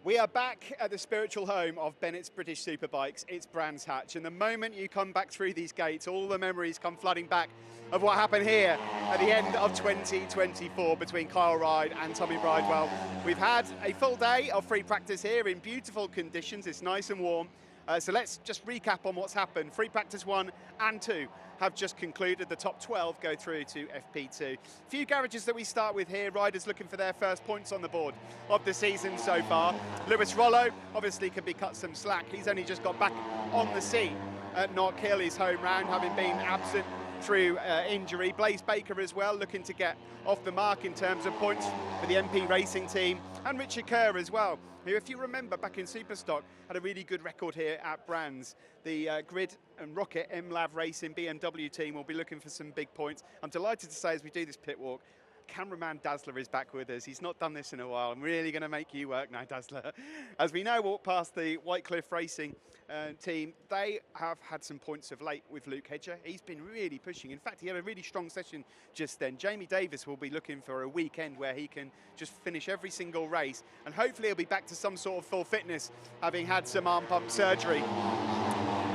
We are back at the spiritual home of Bennetts British Superbikes. It's Brands Hatch, and the moment you come back through these gates, all the memories come flooding back of what happened here at the end of 2024 between Kyle Ryde and Tommy Bridewell. We've had a full day of free practice here in beautiful conditions. It's nice and warm. So let's just recap on what's happened. Free practice 1 and 2 have just concluded. The top 12 go through to FP2. A few garages that we start with here. Riders looking for their first points on the board of the season so far. Lewis Rollo obviously can be cut some slack. He's only just got back on the seat at Knockhill, his home round, having been absent through injury. Blaze Baker as well, looking to get off the mark in terms of points for the MP Racing team. And Richard Kerr as well, who, if you remember, back in Superstock, had a really good record here at Brands. The Grid and Rocket MLAV Racing BMW team will be looking for some big points. I'm delighted to say, as we do this pit walk, cameraman Dazzler is back with us. He's not done this in a while. I'm really going to make you work now, Dazzler. As we now walk past the Whitecliff Racing team, they have had some points of late with Luke Hedger. He's been really pushing. In fact, he had a really strong session just then. Jamie Davis will be looking for a weekend where he can just finish every single race, and hopefully he'll be back to some sort of full fitness, having had some arm pump surgery.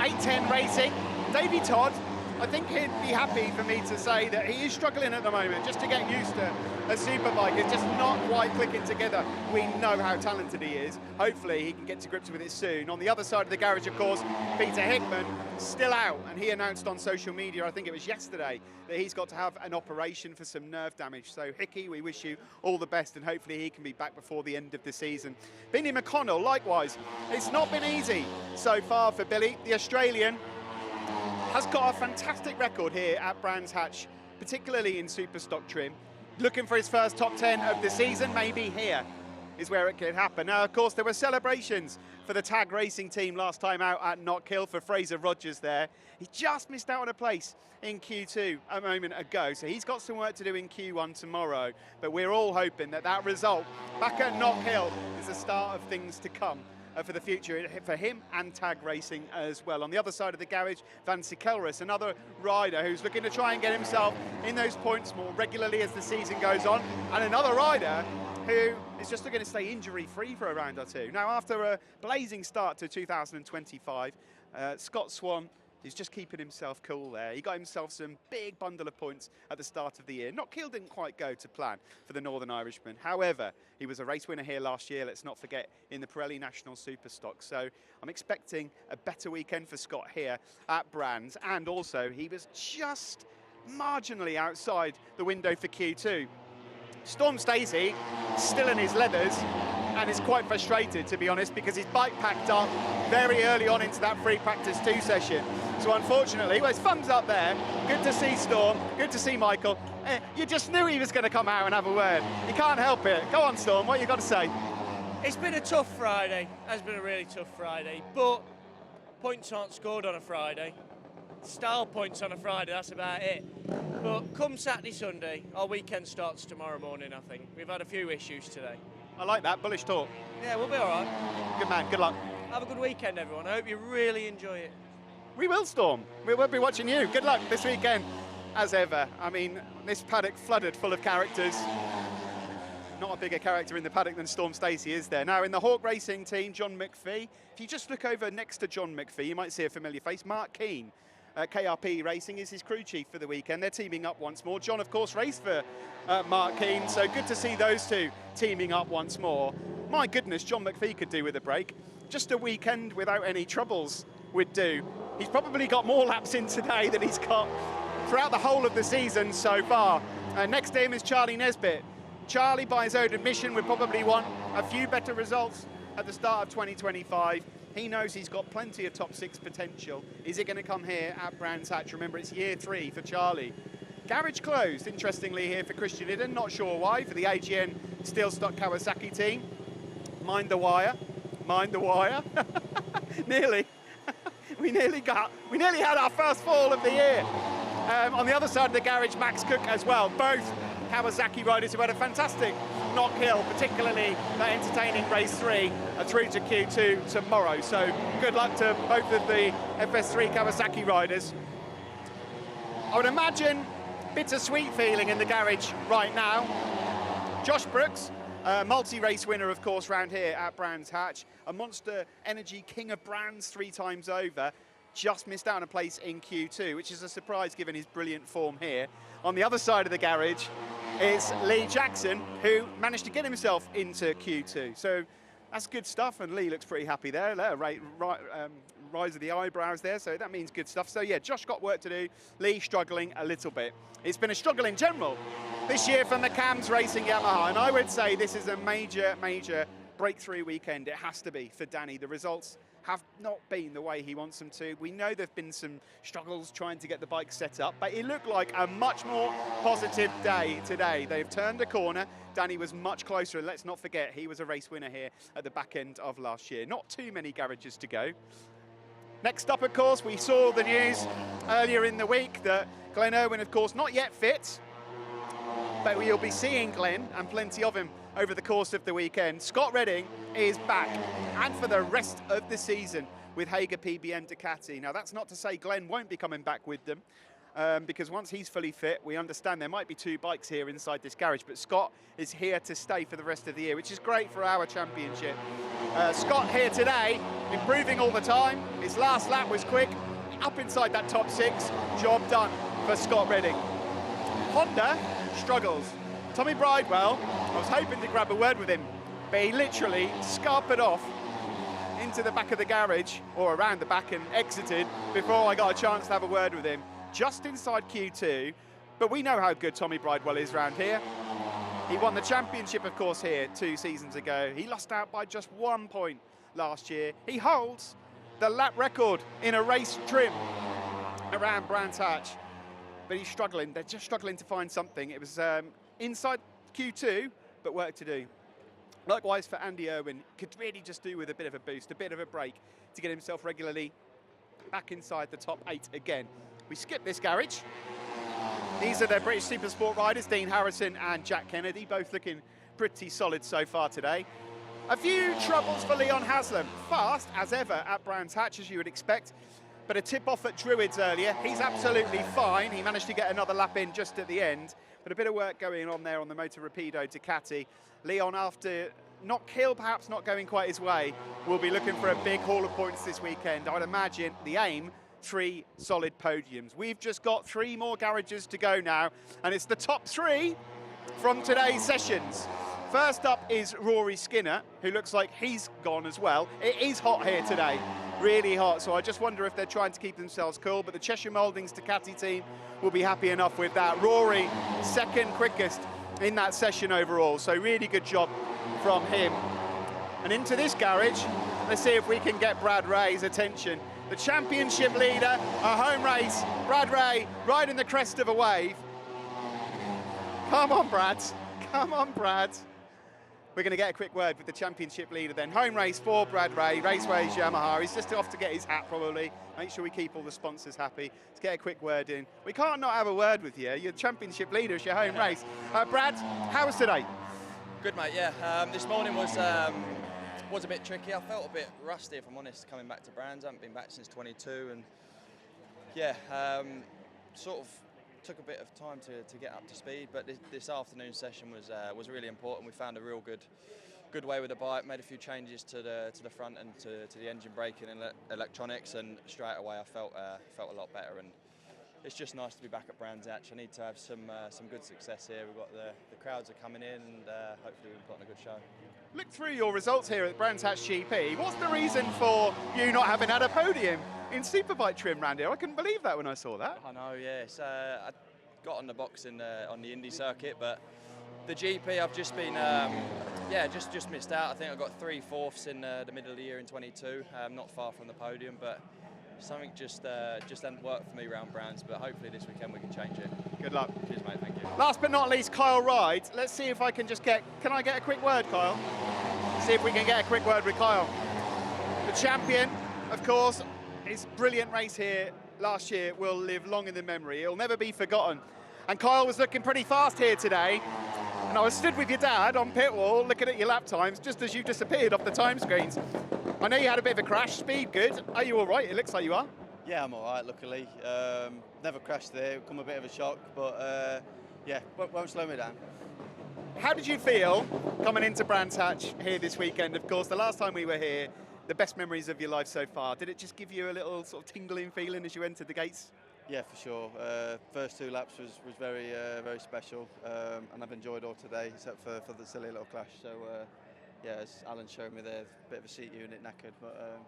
810 Racing, Davey Todd, I think he'd be happy for me to say that he is struggling at the moment just to get used to a superbike. It's just not quite clicking together. We know how talented he is. Hopefully he can get to grips with it soon. On the other side of the garage, of course, Peter Hickman, still out, and he announced on social media, I think it was yesterday, that he's got to have an operation for some nerve damage. So Hickey, we wish you all the best, and hopefully he can be back before the end of the season. Billy McConnell, likewise, it's not been easy so far for Billy. The Australian has got a fantastic record here at Brands Hatch, particularly in Superstock trim. Looking for his first top 10 of the season, maybe here is where it could happen. Now, of course, there were celebrations for the Tag Racing team last time out at Knockhill for Fraser Rogers there. He just missed out on a place in Q2 a moment ago, so he's got some work to do in Q1 tomorrow, but we're all hoping that that result back at Knockhill is the start of things to come for the future for him and Tag Racing as well. On the other side of the garage, Van Sikelris, another rider who's looking to try and get himself in those points more regularly as the season goes on, and another rider who is just looking to stay injury-free for a round or two. Now, after a blazing start to 2025, Scott Swan is just keeping himself cool there. He got himself some big bundle of points at the start of the year. Knockhill didn't quite go to plan for the Northern Irishman. However, he was a race winner here last year, let's not forget, in the Pirelli National Superstock. So I'm expecting a better weekend for Scott here at Brands. And also, he was just marginally outside the window for Q2. Storm Stacey, still in his leathers, and is quite frustrated, to be honest, because his bike packed up very early on into that free practice 2 session. So unfortunately, well, his thumbs up there. Good to see Storm, good to see Michael. You just knew he was going to come out and have a word. You can't help it. Go on, Storm, what you got to say? It's been a tough Friday. It has been a really tough Friday, but points aren't scored on a Friday. Style points on a Friday, that's about it. But come Saturday, Sunday, our weekend starts tomorrow morning, I think. We've had a few issues today. I like that, bullish talk. Yeah, we'll be all right. Good man, good luck. Have a good weekend, everyone. I hope you really enjoy it. We will, Storm. We will be watching you. Good luck this weekend, as ever. I mean, this paddock flooded full of characters. Not a bigger character in the paddock than Storm Stacey, is there? Now, in the Hawk Racing team, John McPhee. If you just look over next to John McPhee, you might see a familiar face. Mark Keane. KRP Racing is his crew chief for the weekend. They're teaming up once more. John, of course, raced for Mark Keane, so good to see those two teaming up once more. My goodness, John McPhee could do with a break. Just a weekend without any troubles would do. He's probably got more laps in today than he's got throughout the whole of the season so far. Next to him is Charlie Nesbitt. Charlie, by his own admission, would probably want a few better results at the start of 2025. He knows he's got plenty of top 6 potential. Is it going to come here at Brands Hatch? Remember, it's year 3 for Charlie. Garage closed, interestingly, here for Christian Idden. Not sure why, for the AGN Steel Stock Kawasaki team. Mind the wire. Mind the wire. Nearly. we nearly had our first fall of the year. On the other side of the garage, Max Cook as well. Both Kawasaki riders who had a fantastic Knockhill, particularly that entertaining race 3 through to Q2 tomorrow. So good luck to both of the FS3 Kawasaki riders. I would imagine bittersweet feeling in the garage right now. Josh Brooks Multi-race winner, of course, round here at Brands Hatch. A Monster Energy King of Brands 3 times over. Just missed out on a place in Q2, which is a surprise given his brilliant form here. On the other side of the garage is Lee Jackson, who managed to get himself into Q2. So that's good stuff, and Lee looks pretty happy there. Rise of the eyebrows there, so that means good stuff. So yeah, Josh got work to do, Lee struggling a little bit. It's been a struggle in general this year from the Cams Racing Yamaha, and I would say this is a major breakthrough weekend. It has to be for Danny. The results have not been the way he wants them to. We know there've been some struggles trying to get the bike set up, but it looked like a much more positive day today. They've turned a corner. Danny was much closer, and let's not forget, he was a race winner here at the back end of last year. Not too many garages to go. Next up, of course, we saw the news earlier in the week that Glenn Irwin, of course, not yet fit, but we'll be seeing Glenn, and plenty of him, over the course of the weekend. Scott Redding is back, and for the rest of the season with Hager PBM Ducati. Now, that's not to say Glenn won't be coming back with them, because once he's fully fit, we understand there might be 2 bikes here inside this garage, but Scott is here to stay for the rest of the year, which is great for our championship. Scott here today, improving all the time. His last lap was quick, up inside that top 6. Job done for Scott Redding. Honda struggles. Tommy Bridewell, I was hoping to grab a word with him, but he literally scarpered off into the back of the garage, or around the back, and exited before I got a chance to have a word with him. Just inside Q2, but we know how good Tommy Bridewell is around here. He won the championship, of course, here 2 seasons ago. He lost out by just 1 point last year. He holds the lap record in a race trim around Brands Hatch, but he's struggling. They're just struggling to find something. It was inside Q2, but work to do. Likewise for Andy Irwin, could really just do with a bit of a boost, a bit of a break to get himself regularly back inside the top 8 again. We skip this garage. These are the British Super Sport riders, Dean Harrison and Jack Kennedy, both looking pretty solid so far today. A few troubles for Leon Haslam. Fast, as ever, at Brands Hatch, as you would expect. But a tip-off at Druids earlier. He's absolutely fine. He managed to get another lap in just at the end. But a bit of work going on there on the Motor Rapido Ducati. Leon, after not kill, perhaps not going quite his way, will be looking for a big haul of points this weekend. I would imagine the aim, 3 solid podiums. We've just got 3 more garages to go now, and it's the top 3 from today's sessions. First up is Rory Skinner, who looks like he's gone as well. It is hot here today, really hot, so I just wonder if they're trying to keep themselves cool, but the Cheshire Mouldings Ducati team will be happy enough with that. Rory, second quickest in that session overall, so really good job from him. And into this garage, let's see if we can get Brad Ray's attention. The championship leader, a home race, Brad Ray, riding the crest of a wave. Come on, Brad. Come on, Brad. We're going to get a quick word with the championship leader then. Home race for Brad Ray, Raceways Yamaha. He's just off to get his hat probably. Make sure we keep all the sponsors happy. Let's get a quick word in. We can't not have a word with you. You're the championship leader, it's your home race. Brad, how was today? Good, mate, yeah. This morning was a bit tricky. I felt a bit rusty, if I'm honest, coming back to Brands. I haven't been back since 22, and yeah, sort of took a bit of time to get up to speed. But this afternoon session was really important. We found a real good way with the bike. Made a few changes to the front and to the engine braking and electronics, and straight away I felt a lot better. And it's just nice to be back at Brands Hatch. I need to have some good success here. We've got the crowds are coming in, and hopefully we've got a good show. Look through your results here at Brands Hatch GP. What's the reason for you not having had a podium in Superbike trim round here? I couldn't believe that when I saw that. I know, yeah. I got on the box on the Indy circuit, but the GP I've just been, just missed out. I think I got 3 fourths in the middle of the year in 22. Not far from the podium, but something just hadn't worked for me around Brands, but hopefully this weekend we can change it. Good luck. Cheers, mate, thank you. Last but not least, Kyle Ride. Let's see if I can can I get a quick word, Kyle? See if we can get a quick word with Kyle. The champion, of course, his brilliant race here last year will live long in the memory. It'll never be forgotten. And Kyle was looking pretty fast here today. And I was stood with your dad on pit wall looking at your lap times just as you disappeared off the time screens. I know you had a bit of a crash, speed good. Are you all right? It looks like you are. Yeah, I'm all right, luckily. Never crashed there, come a bit of a shock, but yeah, won't slow me down. How did you feel coming into Brands Hatch here this weekend? Of course, the last time we were here, the best memories of your life so far. Did it just give you a little sort of tingling feeling as you entered the gates? Yeah, for sure. First 2 laps was very very special, and I've enjoyed all today, except for the silly little clash. So yeah, as Alan showed me there, a bit of a seat unit knackered, but.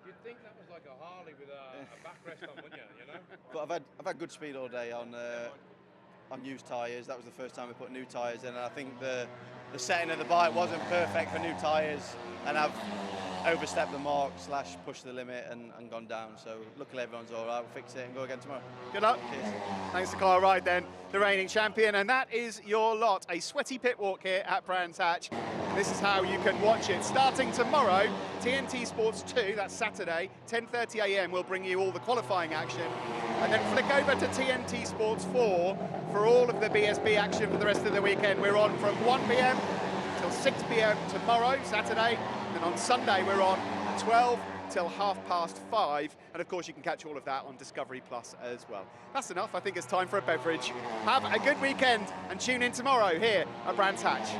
You'd think that was like a Harley with a backrest on, wouldn't you? You know. But I've had good speed all day on used tyres. That was the first time we put new tyres in, and I think the setting of the bike wasn't perfect for new tyres, and I've overstepped the mark / pushed the limit and gone down. So luckily everyone's all right. We'll fix it and go again tomorrow. Good luck. Cheers. Thanks to Kyle Wright then, the reigning champion, and that is your lot. A sweaty pit walk here at Brands Hatch. This is how you can watch it. Starting tomorrow, TNT Sports 2, that's Saturday, 10:30 a.m. will bring you all the qualifying action. And then flick over to TNT Sports 4 for all of the BSB action for the rest of the weekend. We're on from 1 p.m. till 6 p.m. tomorrow, Saturday. And on Sunday, we're on 12 till 5:30. And of course, you can catch all of that on Discovery Plus as well. That's enough. I think it's time for a beverage. Have a good weekend and tune in tomorrow here at Brands Hatch.